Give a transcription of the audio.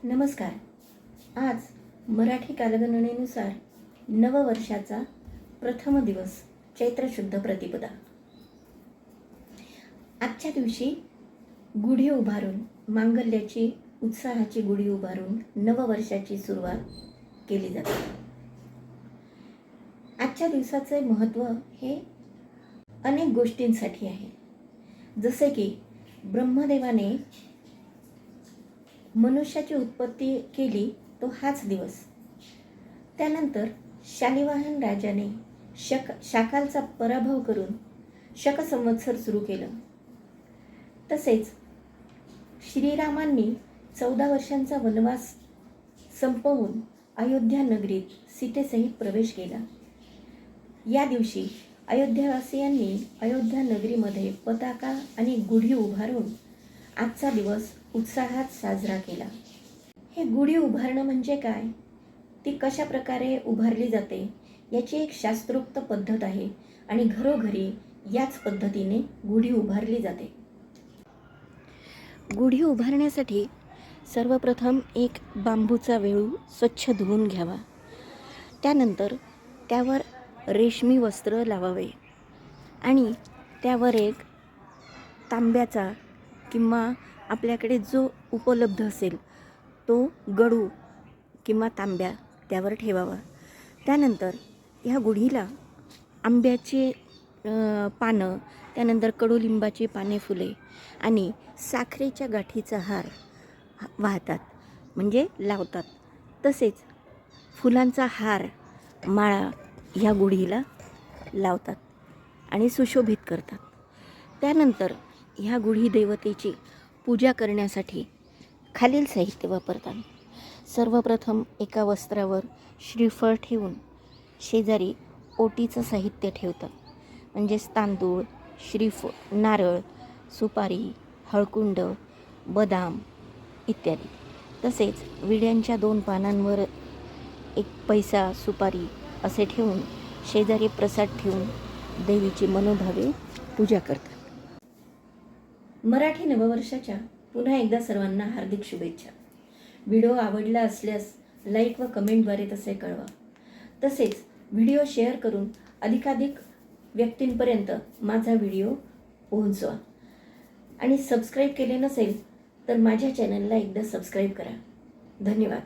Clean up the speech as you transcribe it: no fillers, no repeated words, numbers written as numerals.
नमस्कार. आज मराठी कालगणनेनुसार नववर्षाचा प्रथम दिवस चैत्र शुद्ध प्रतिपदा. आजच्या दिवशी गुढी उभारून मांगल्याची उत्साहाची गुढी उभारून नववर्षाची सुरुवात केली जाते. आजच्या दिवसाचे महत्त्व हे अनेक गोष्टींसाठी आहे. जसे की ब्रह्मदेवाने मनुष्याची उत्पत्ती केली तो हाच दिवस. त्यानंतर शालिवाहन राजाने शाकालचा पराभव करून शक संवत्सर सुरू केलं. तसेच श्रीरामांनी 14 वर्षांचा वनवास संपवून अयोध्या नगरीत सीतेसहित प्रवेश केला. या दिवशी अयोध्यावासियांनी अयोध्या नगरीमध्ये पताका आणि गुढी उभारून आजचा दिवस उत्साहात साजरा केला. हे गुढी उभारणं म्हणजे काय, ती कशा प्रकारे उभारली जाते याची एक शास्त्रोक्त पद्धत आहे आणि घरोघरी याच पद्धतीने गुढी उभारली जाते. गुढी उभारण्यासाठी सर्वप्रथम एक बांबूचा वेळू स्वच्छ धुवून घ्यावा. त्यानंतर त्यावर रेशमी वस्त्र लावावे आणि त्यावर एक तांब्याचा किंवा आपल्याकडे जो उपलब्ध असेल तो गडू किंवा तांब्या त्यावर ठेवावा. त्यानंतर ह्या गुढीला आंब्याचे पानं, त्यानंतर कडुलिंबाची पाने, फुले आणि साखरेच्या गाठीचा हार वाहतात म्हणजे लावतात. तसेच फुलांचा हार, माळा ह्या गुढीला लावतात आणि सुशोभित करतात. त्यानंतर ह्या गुढी देवतेची पूजा करण्यासाठी खालील साहित्य वापरतात. सर्वप्रथम एका वस्त्रावर श्रीफळ ठेवून शेजारी ओटीचं साहित्य ठेवतात. म्हणजेच तांदूळ, श्रीफळ, नारळ, सुपारी, हळकुंड, बदाम इत्यादी. तसेच विड्यांच्या 2 पानांवर एक पैसा, सुपारी असे ठेवून शेजारी प्रसाद ठेवून देवीची मनोभावे पूजा करतात. मराठी नववर्षाच्या पुन्हा एकदा सर्वांना हार्दिक शुभेच्छा. व्हिडिओ आवडला असल्यास लाईक व कमेंटद्वारे तसे कळवा. तसेच व्हिडिओ शेअर करून अधिकाधिक व्यक्तींपर्यंत माझा व्हिडिओ पोहोचवा आणि सबस्क्राईब केले नसेल तर माझ्या चॅनलला एकदा सबस्क्राईब करा. धन्यवाद.